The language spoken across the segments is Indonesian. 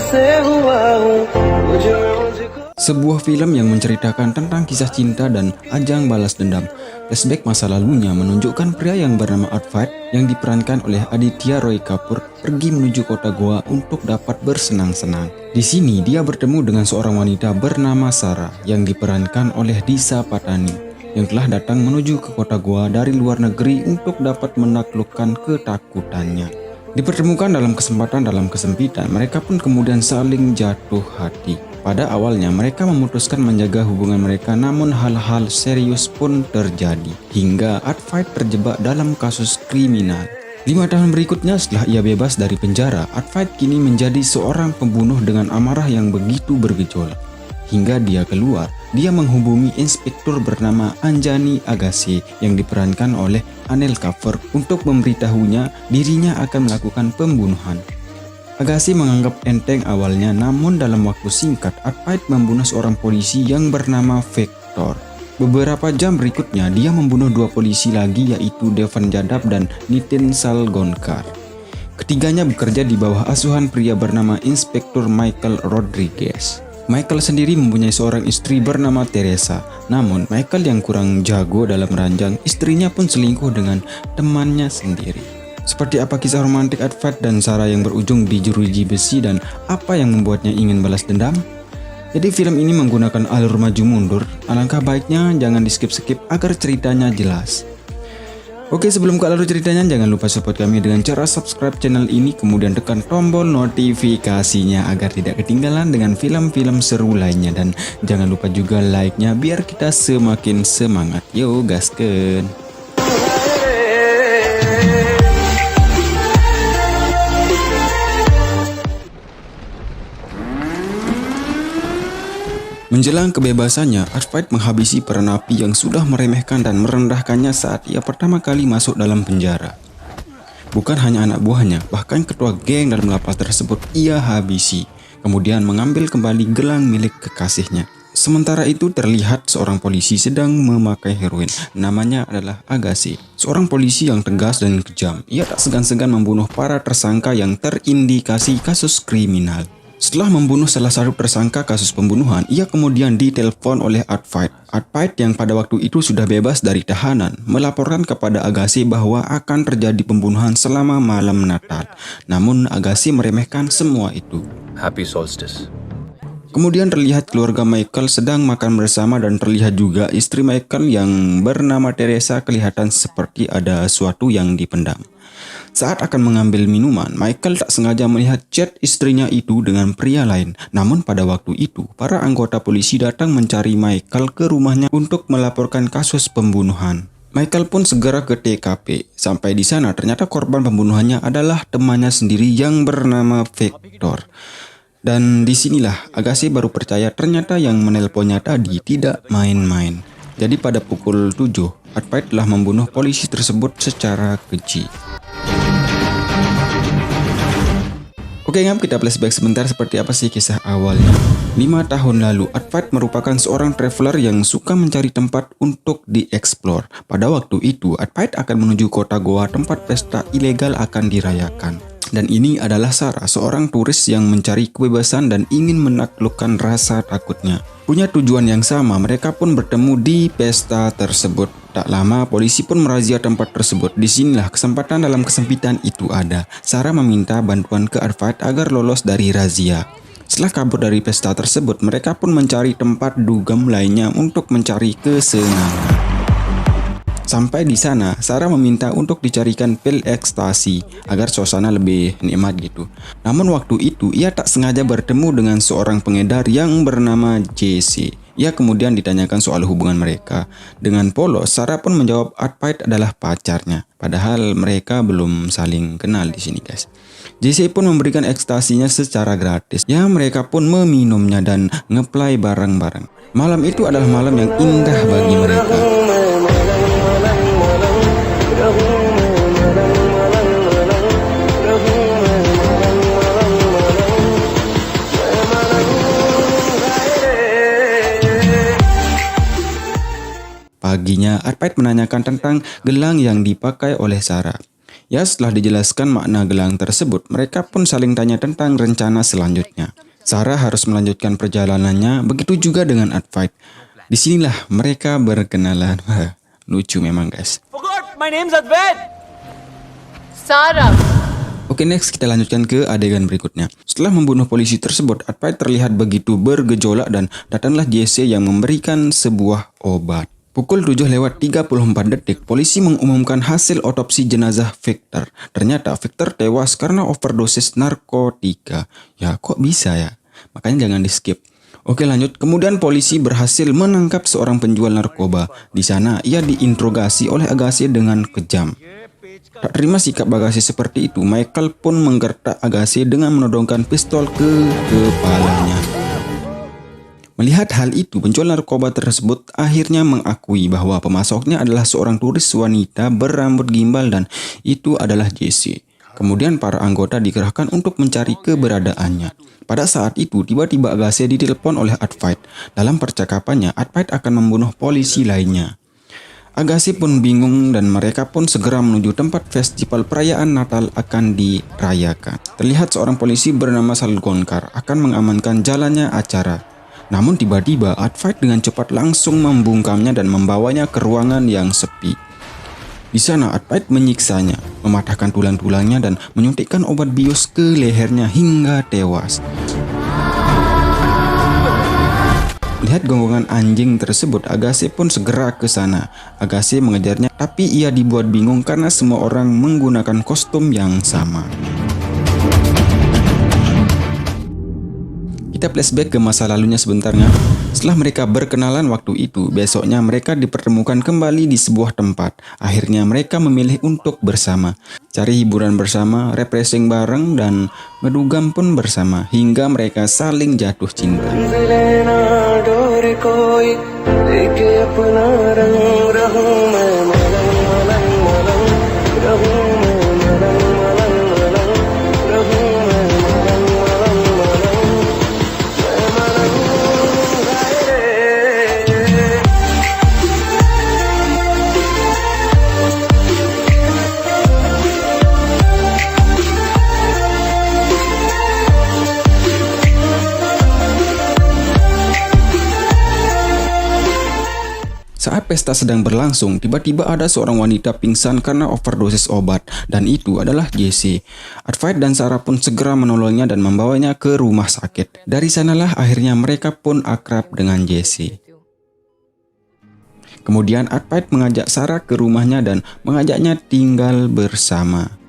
से हुआ हूँ मुझे मुझको। Sebuah film yang menceritakan tentang kisah cinta dan ajang balas dendam. Flashback masa lalunya menunjukkan pria yang bernama Art Fight yang diperankan oleh Aditya Roy Kapoor pergi menuju kota Goa untuk dapat bersenang-senang. Di sini dia bertemu dengan seorang wanita bernama Sarah yang diperankan oleh Disha Patani yang telah datang menuju ke kota Goa dari luar negeri untuk dapat menaklukkan ketakutannya. Dipertemukan dalam kesempitan, mereka pun kemudian saling jatuh hati. Pada awalnya mereka memutuskan menjaga hubungan mereka, namun hal-hal serius pun terjadi hingga Art Fight terjebak dalam kasus kriminal. 5 tahun berikutnya setelah ia bebas dari penjara, Art Fight kini menjadi seorang pembunuh dengan amarah yang begitu bergejolak. Hingga dia keluar, dia menghubungi inspektur bernama Anjani Agassi yang diperankan oleh Anil Kapoor untuk memberitahunya dirinya akan melakukan pembunuhan. Agassi menganggap enteng awalnya, namun dalam waktu singkat Art Fight membunuh seorang polisi yang bernama Victor. Beberapa jam berikutnya dia membunuh 2 polisi lagi, yaitu Devan Jadhav dan Nitin Salgonkar. Ketiganya bekerja di bawah asuhan pria bernama Inspektur Michael Rodriguez. Michael sendiri mempunyai seorang istri bernama Teresa. Namun Michael yang kurang jago dalam ranjang, istrinya pun selingkuh dengan temannya sendiri. Seperti apa kisah romantik Art Fight dan Sarah yang berujung di jeruji besi dan apa yang membuatnya ingin balas dendam? Jadi film ini menggunakan alur maju mundur, alangkah baiknya jangan di skip-skip agar ceritanya jelas. Oke, sebelum ke alur ceritanya jangan lupa support kami dengan cara subscribe channel ini, kemudian tekan tombol notifikasinya agar tidak ketinggalan dengan film-film seru lainnya, dan jangan lupa juga like-nya biar kita semakin semangat. Yo gaskeun. Menjelang kebebasannya, Art Fight menghabisi para napi yang sudah meremehkan dan merendahkannya saat ia pertama kali masuk dalam penjara. Bukan hanya anak buahnya, bahkan ketua geng dalam lapas tersebut ia habisi, kemudian mengambil kembali gelang milik kekasihnya. Sementara itu terlihat seorang polisi sedang memakai heroin, namanya adalah Agassi. Seorang polisi yang tegas dan kejam, ia tak segan-segan membunuh para tersangka yang terindikasi kasus kriminal. Setelah membunuh salah satu tersangka kasus pembunuhan, ia kemudian ditelepon oleh Art Fight. Art Fight yang pada waktu itu sudah bebas dari tahanan, melaporkan kepada Agassi bahwa akan terjadi pembunuhan selama malam Natal. Namun Agassi meremehkan semua itu. Happy Solstice. Kemudian terlihat keluarga Michael sedang makan bersama dan terlihat juga istri Michael yang bernama Teresa kelihatan seperti ada sesuatu yang dipendam. Saat akan mengambil minuman, Michael tak sengaja melihat chat istrinya itu dengan pria lain. Namun pada waktu itu, para anggota polisi datang mencari Michael ke rumahnya untuk melaporkan kasus pembunuhan. Michael pun segera ke TKP. Sampai di sana ternyata korban pembunuhannya adalah temannya sendiri yang bernama Victor. Dan disinilah Agassi baru percaya ternyata yang menelponnya tadi tidak main-main. Jadi pada pukul 7, Art Fight telah membunuh polisi tersebut secara keji. Oke ngap, kita flashback sebentar seperti apa sih kisah awalnya. 5 tahun lalu, Art Fight merupakan seorang traveler yang suka mencari tempat untuk dieksplor. Pada waktu itu, Art Fight akan menuju kota Goa tempat pesta ilegal akan dirayakan. Dan ini adalah Sarah, seorang turis yang mencari kebebasan dan ingin menaklukkan rasa takutnya. Punya tujuan yang sama, mereka pun bertemu di pesta tersebut. Tak lama, polisi pun merazia tempat tersebut. Disinilah kesempatan dalam kesempitan itu ada. Sarah meminta bantuan ke Art Fight agar lolos dari razia. Setelah kabur dari pesta tersebut, mereka pun mencari tempat dugem lainnya untuk mencari kesenangan. Sampai di sana, Sarah meminta untuk dicarikan pil ekstasi agar suasana lebih nikmat gitu. Namun waktu itu ia tak sengaja bertemu dengan seorang pengedar yang bernama JC. Ia kemudian ditanyakan soal hubungan mereka. Dengan polos, Sarah pun menjawab Art Fight adalah pacarnya. Padahal mereka belum saling kenal di sini, guys. JC pun memberikan ekstasinya secara gratis. Ya, mereka pun meminumnya dan ngeplay bareng-bareng. Malam itu adalah malam yang indah bagi mereka. Paginya, Art Fight menanyakan tentang gelang yang dipakai oleh Sarah. Ya, setelah dijelaskan makna gelang tersebut, mereka pun saling tanya tentang rencana selanjutnya. Sarah harus melanjutkan perjalanannya, begitu juga dengan Advait. Disinilah mereka berkenalan. Wah, lucu memang guys. Forgot, my name's Advait. Sarah. Oke, next kita lanjutkan ke adegan berikutnya. Setelah membunuh polisi tersebut, Advait terlihat begitu bergejolak dan datanglah Jesse yang memberikan sebuah obat. Pukul 7:34, polisi mengumumkan hasil otopsi jenazah Victor. Ternyata Victor tewas karena overdosis narkotika. Ya, kok bisa ya? Makanya jangan di skip. Oke, lanjut. Kemudian polisi berhasil menangkap seorang penjual narkoba. Di sana ia diinterogasi oleh Agassi dengan kejam. Tak terima sikap Agassi seperti itu, Michael pun menggertak Agassi dengan menodongkan pistol ke kepalanya. Melihat hal itu, penjual narkoba tersebut akhirnya mengakui bahwa pemasoknya adalah seorang turis wanita berambut gimbal dan itu adalah Jesse. Kemudian para anggota dikerahkan untuk mencari keberadaannya. Pada saat itu, tiba-tiba Agassi ditelepon oleh Advait. Dalam percakapannya, Advait akan membunuh polisi lainnya. Agassi pun bingung dan mereka pun segera menuju tempat festival perayaan Natal akan dirayakan. Terlihat seorang polisi bernama Salgonkar akan mengamankan jalannya acara. Namun tiba-tiba Advait dengan cepat langsung membungkamnya dan membawanya ke ruangan yang sepi. Di sana Advait menyiksanya, mematahkan tulang-tulangnya dan menyuntikkan obat bius ke lehernya hingga tewas. Melihat gonggongan anjing tersebut, Agassi pun segera ke sana. Agassi mengejarnya, tapi ia dibuat bingung karena semua orang menggunakan kostum yang sama. Kita flashback ke masa lalunya sebentarnya. Setelah mereka berkenalan waktu itu, besoknya mereka dipertemukan kembali di sebuah tempat. Akhirnya mereka memilih untuk bersama. Cari hiburan bersama, refreshing bareng, dan ngedugam pun bersama. Hingga mereka saling jatuh cinta. Saat pesta sedang berlangsung, tiba-tiba ada seorang wanita pingsan karena overdosis obat, dan itu adalah Jesse. Advait dan Sarah pun segera menolongnya dan membawanya ke rumah sakit. Dari sanalah akhirnya mereka pun akrab dengan Jesse. Kemudian Advait mengajak Sarah ke rumahnya dan mengajaknya tinggal bersama.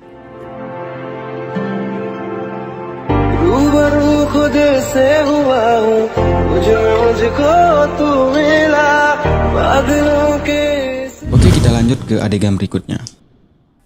Oke, kita lanjut ke adegan berikutnya.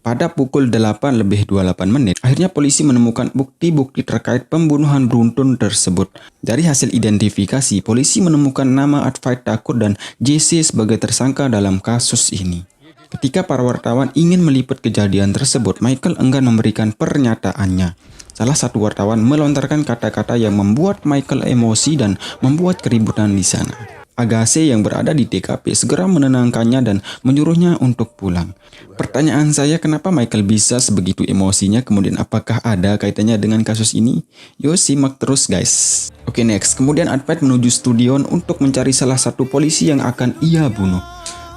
Pada pukul 8:28, akhirnya polisi menemukan bukti-bukti terkait pembunuhan beruntun tersebut. Dari hasil identifikasi, polisi menemukan nama Advait Thakur dan Jesse sebagai tersangka dalam kasus ini. Ketika para wartawan ingin meliput kejadian tersebut, Michael enggan memberikan pernyataannya. Salah satu wartawan melontarkan kata-kata yang membuat Michael emosi dan membuat keributan di sana. Agassi yang berada di TKP segera menenangkannya dan menyuruhnya untuk pulang. Pertanyaan saya, kenapa Michael bisa sebegitu emosinya, kemudian apakah ada kaitannya dengan kasus ini? Yuk simak terus guys. Oke, next. Kemudian Advait menuju studio untuk mencari salah satu polisi yang akan ia bunuh.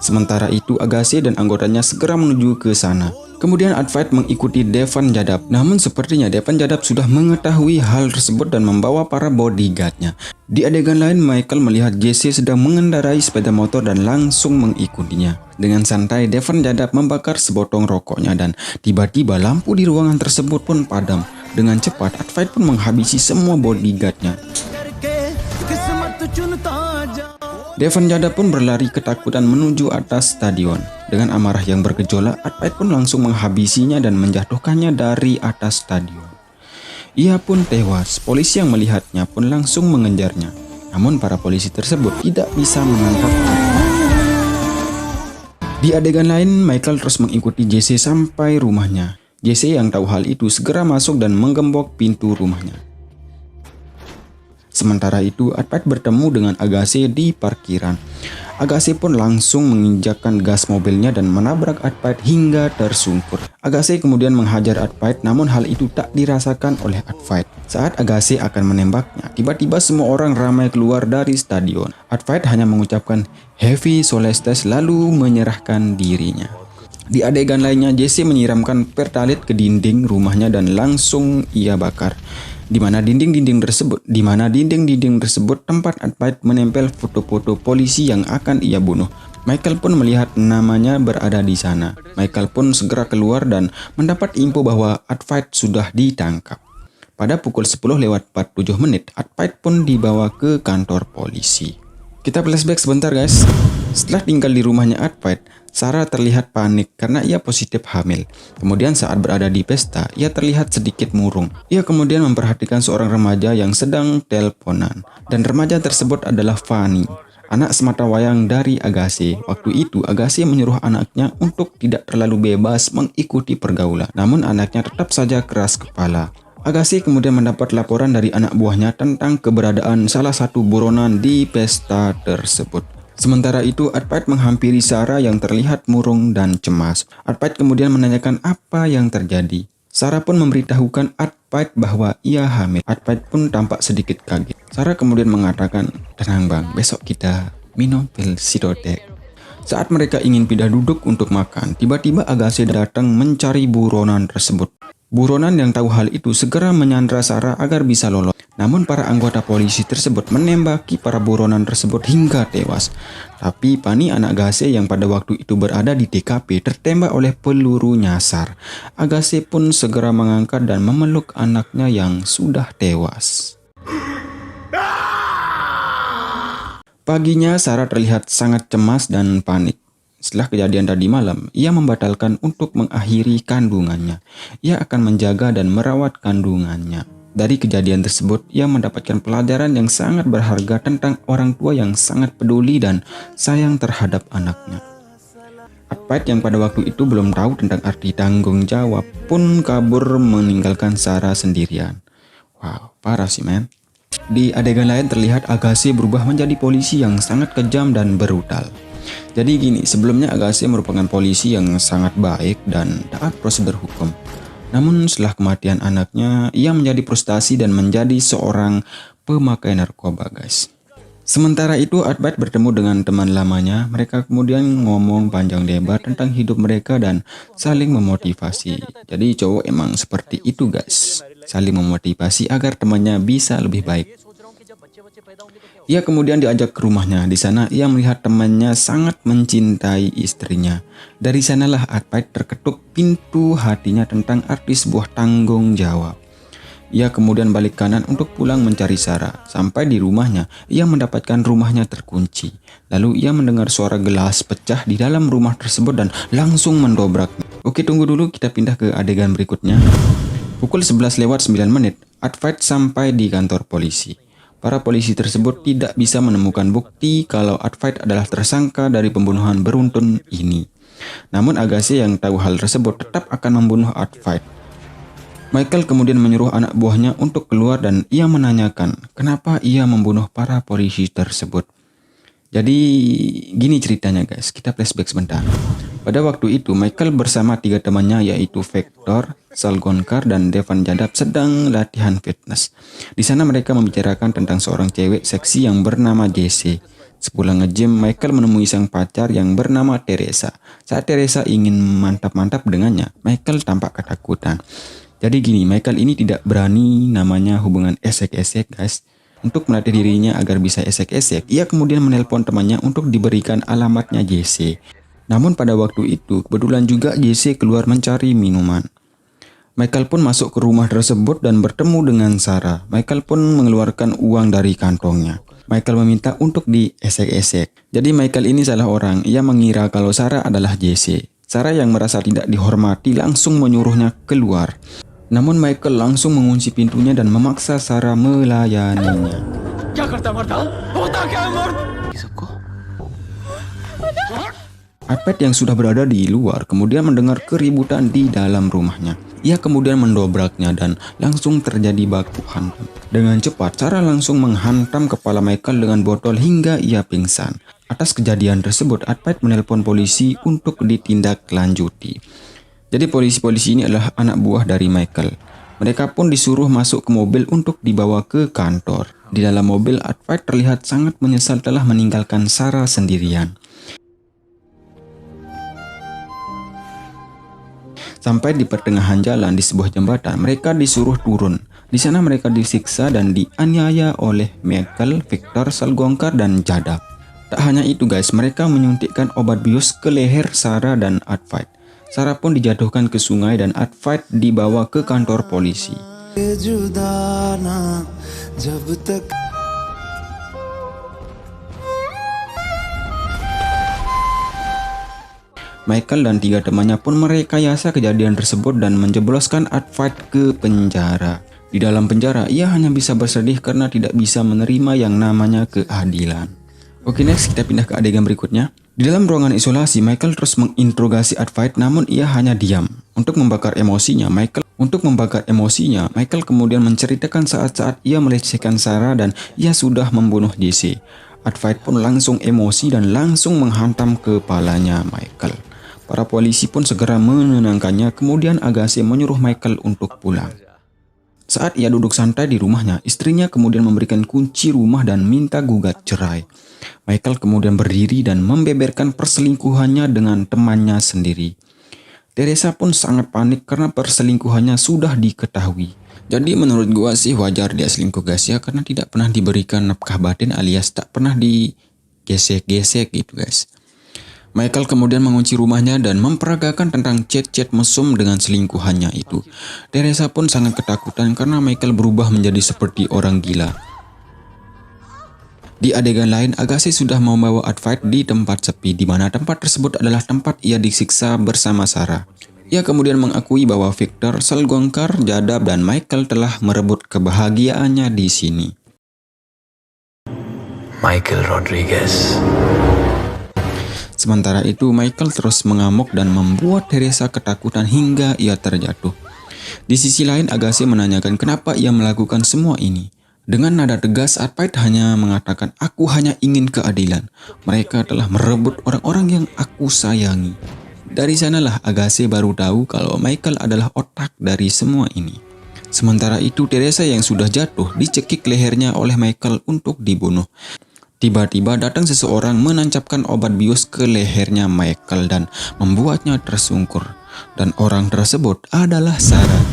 Sementara itu Agassi dan anggotanya segera menuju ke sana. Kemudian Advait mengikuti Devan Jadab. Namun sepertinya Devan Jadab sudah mengetahui hal tersebut dan membawa para bodyguardnya. Di adegan lain, Michael melihat Jesse sedang mengendarai sepeda motor dan langsung mengikutinya. Dengan santai, Devan Jadab membakar sebotong rokoknya dan tiba-tiba lampu di ruangan tersebut pun padam. Dengan cepat, Advait pun menghabisi semua bodyguardnya. Devan Jadab pun berlari ketakutan menuju atas stadion. Dengan amarah yang bergejolak, Advait pun langsung menghabisinya dan menjatuhkannya dari atas stadion. Ia pun tewas. Polisi yang melihatnya pun langsung mengejarnya. Namun para polisi tersebut tidak bisa menangkap Advait. Di adegan lain, Michael terus mengikuti Jesse sampai rumahnya. Jesse yang tahu hal itu segera masuk dan menggembok pintu rumahnya. Sementara itu, Advait bertemu dengan Agassi di parkiran. Agassi pun langsung menginjakkan gas mobilnya dan menabrak Advait hingga tersungkur. Agassi kemudian menghajar Advait, namun hal itu tak dirasakan oleh Advait. Saat Agassi akan menembaknya, tiba-tiba semua orang ramai keluar dari stadion. Advait hanya mengucapkan Heavy Solestes lalu menyerahkan dirinya. Di adegan lainnya, Jesse menyiramkan pertalit ke dinding rumahnya dan langsung ia bakar. Di mana dinding-dinding tersebut tempat Advait menempel foto-foto polisi yang akan ia bunuh. Michael pun melihat namanya berada di sana. Michael pun segera keluar dan mendapat info bahwa Advait sudah ditangkap. Pada pukul 10:47, Advait pun dibawa ke kantor polisi. Kita flashback sebentar guys. Setelah tinggal di rumahnya Advait, Sarah terlihat panik karena ia positif hamil. Kemudian saat berada di pesta, ia terlihat sedikit murung. Ia kemudian memperhatikan seorang remaja yang sedang teleponan. Dan remaja tersebut adalah Fanny, anak sematawayang dari Agassi. Waktu itu Agassi menyuruh anaknya untuk tidak terlalu bebas mengikuti pergaulan. Namun anaknya tetap saja keras kepala. Agassi kemudian mendapat laporan dari anak buahnya tentang keberadaan salah satu buronan di pesta tersebut. Sementara itu, Advait menghampiri Sarah yang terlihat murung dan cemas. Advait kemudian menanyakan apa yang terjadi. Sarah pun memberitahukan Advait bahwa ia hamil. Advait pun tampak sedikit kaget. Sarah kemudian mengatakan, "Tenang bang, besok kita minum pil Sidotek." Saat mereka ingin pindah duduk untuk makan, tiba-tiba Agassi datang mencari buronan tersebut. Buronan yang tahu hal itu segera menyandra Sarah agar bisa lolos. Namun para anggota polisi tersebut menembaki para buronan tersebut hingga tewas. Tapi Fanny anak Agassi yang pada waktu itu berada di TKP tertembak oleh peluru nyasar. Agassi pun segera mengangkat dan memeluk anaknya yang sudah tewas. Paginya Sarah terlihat sangat cemas dan panik. Setelah kejadian tadi malam, ia membatalkan untuk mengakhiri kandungannya. Ia akan menjaga dan merawat kandungannya. Dari kejadian tersebut, ia mendapatkan pelajaran yang sangat berharga tentang orang tua yang sangat peduli dan sayang terhadap anaknya. Advait yang pada waktu itu belum tahu tentang arti tanggung jawab pun kabur meninggalkan Sarah sendirian. Wow, parah sih men. Di adegan lain terlihat Agassi berubah menjadi polisi yang sangat kejam dan brutal. Jadi gini, sebelumnya Agassi merupakan polisi yang sangat baik dan taat prosedur hukum. Namun setelah kematian anaknya, ia menjadi frustasi dan menjadi seorang pemakai narkoba guys. Sementara itu Advait bertemu dengan teman lamanya. Mereka kemudian ngomong panjang lebar tentang hidup mereka dan saling memotivasi. Jadi cowok emang seperti itu guys, saling memotivasi agar temannya bisa lebih baik. Ia kemudian diajak ke rumahnya. Di sana ia melihat temannya sangat mencintai istrinya. Dari sanalah Advait terketuk pintu hatinya tentang arti sebuah tanggung jawab. Ia kemudian balik kanan untuk pulang mencari Sarah. Sampai di rumahnya, ia mendapatkan rumahnya terkunci. Lalu ia mendengar suara gelas pecah di dalam rumah tersebut dan langsung mendobraknya. Oke, tunggu dulu, kita pindah ke adegan berikutnya. Pukul 11:09, Advait sampai di kantor polisi. Para polisi tersebut tidak bisa menemukan bukti kalau Advait adalah tersangka dari pembunuhan beruntun ini. Namun Agassi yang tahu hal tersebut tetap akan membunuh Advait. Michael kemudian menyuruh anak buahnya untuk keluar dan ia menanyakan kenapa ia membunuh para polisi tersebut. Jadi gini ceritanya guys, kita flashback sebentar. Pada waktu itu Michael bersama 3 temannya yaitu Vector, Salgonkar, dan Devan Jadab sedang latihan fitness. Di sana mereka membicarakan tentang seorang cewek seksi yang bernama Jesse. Sepulang nge-gym, Michael menemui sang pacar yang bernama Teresa. Saat Teresa ingin mantap-mantap dengannya, Michael tampak ketakutan. Jadi gini, Michael ini tidak berani namanya hubungan esek-esek guys. Untuk melatih dirinya agar bisa esek-esek, ia kemudian menelpon temannya untuk diberikan alamatnya Jesse. Namun pada waktu itu, kebetulan juga Jesse keluar mencari minuman. Michael pun masuk ke rumah tersebut dan bertemu dengan Sarah. Michael pun mengeluarkan uang dari kantongnya. Michael meminta untuk diesek-esek. Jadi Michael ini salah orang, ia mengira kalau Sarah adalah Jesse. Sarah yang merasa tidak dihormati langsung menyuruhnya keluar. Namun Michael langsung mengunci pintunya dan memaksa Sarah melayaninya. Advait yang sudah berada di luar kemudian mendengar keributan di dalam rumahnya. Ia kemudian mendobraknya dan langsung terjadi baku hantam. Dengan cepat, Sarah langsung menghantam kepala Michael dengan botol hingga ia pingsan. Atas kejadian tersebut, Advait menelpon polisi untuk ditindaklanjuti. Jadi polisi-polisi ini adalah anak buah dari Michael. Mereka pun disuruh masuk ke mobil untuk dibawa ke kantor. Di dalam mobil, Advait terlihat sangat menyesal telah meninggalkan Sarah sendirian. Sampai di pertengahan jalan di sebuah jembatan, mereka disuruh turun. Di sana mereka disiksa dan dianiaya oleh Michael, Victor, Salgongkar, dan Jadab. Tak hanya itu guys, mereka menyuntikkan obat bius ke leher Sarah dan Advait. Sarah pun dijatuhkan ke sungai dan Advait dibawa ke kantor polisi. Michael dan 3 temannya pun merekayasa kejadian tersebut dan menjebloskan Advait ke penjara. Di dalam penjara, ia hanya bisa bersedih karena tidak bisa menerima yang namanya keadilan. Oke, next kita pindah ke adegan berikutnya. Di dalam ruangan isolasi, Michael terus menginterogasi Advait namun ia hanya diam. Untuk membakar emosinya, Michael kemudian menceritakan saat-saat ia melecehkan Sarah dan ia sudah membunuh Jesse. Advait pun langsung emosi dan langsung menghantam kepalanya Michael. Para polisi pun segera menenangkannya, kemudian Agassi menyuruh Michael untuk pulang. Saat ia duduk santai di rumahnya, istrinya kemudian memberikan kunci rumah dan minta gugat cerai. Michael kemudian berdiri dan membeberkan perselingkuhannya dengan temannya sendiri. Teresa pun sangat panik karena perselingkuhannya sudah diketahui. Jadi menurut gua sih wajar dia selingkuh guys ya, karena tidak pernah diberikan nafkah batin alias tak pernah digesek-gesek gitu guys. Michael kemudian mengunci rumahnya dan memperagakan tentang chat-chat mesum dengan selingkuhannya itu. Teresa pun sangat ketakutan karena Michael berubah menjadi seperti orang gila. Di adegan lain, Agassi sudah membawa Advait di tempat sepi, di mana tempat tersebut adalah tempat ia disiksa bersama Sarah. Ia kemudian mengakui bahwa Victor, Salgongkar, Jadab, dan Michael telah merebut kebahagiaannya di sini. Michael Rodriguez. Sementara itu, Michael terus mengamuk dan membuat Teresa ketakutan hingga ia terjatuh. Di sisi lain, Agassi menanyakan kenapa ia melakukan semua ini. Dengan nada tegas, Advait hanya mengatakan, "Aku hanya ingin keadilan. Mereka telah merebut orang-orang yang aku sayangi." Dari sanalah Agassi baru tahu kalau Michael adalah otak dari semua ini. Sementara itu, Teresa yang sudah jatuh dicekik lehernya oleh Michael untuk dibunuh. Tiba-tiba datang seseorang menancapkan obat bius ke lehernya Michael dan membuatnya tersungkur. Dan orang tersebut adalah Sarah.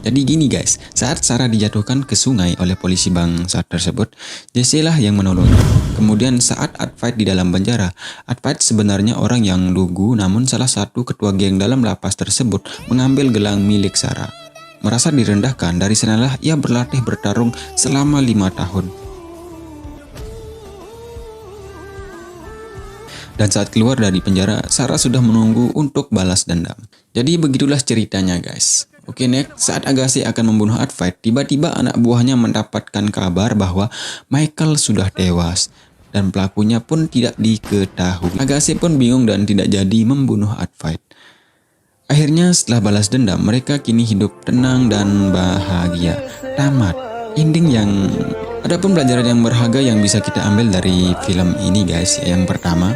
Jadi gini guys, saat Sarah dijatuhkan ke sungai oleh polisi bangsa tersebut, Jesse lah yang menolongnya. Kemudian saat Advait di dalam penjara, Advait sebenarnya orang yang lugu, namun salah satu ketua geng dalam lapas tersebut mengambil gelang milik Sarah. Merasa direndahkan, dari sanalah ia berlatih bertarung selama 5 tahun. Dan saat keluar dari penjara, Sarah sudah menunggu untuk balas dendam. Jadi begitulah ceritanya guys. Oke, next, saat Agassi akan membunuh Advait, tiba-tiba anak buahnya mendapatkan kabar bahwa Michael sudah tewas. Dan pelakunya pun tidak diketahui. Agassi pun bingung dan tidak jadi membunuh Advait. Akhirnya setelah balas dendam, mereka kini hidup tenang dan bahagia. Tamat. Ending yang... Adapun pelajaran yang berharga yang bisa kita ambil dari film ini guys. Yang pertama,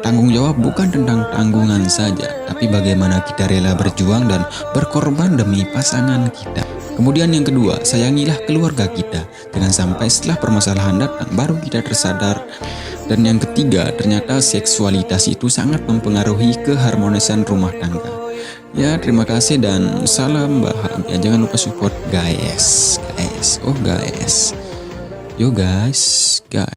tanggung jawab bukan tentang tanggungan saja, tapi bagaimana kita rela berjuang dan berkorban demi pasangan kita. Kemudian yang kedua, sayangilah keluarga kita. Jangan sampai setelah permasalahan datang baru kita tersadar. Dan yang ketiga, ternyata seksualitas itu sangat mempengaruhi keharmonisan rumah tangga. Ya, terima kasih dan salam bahagia. Jangan lupa support guys. Yo guys.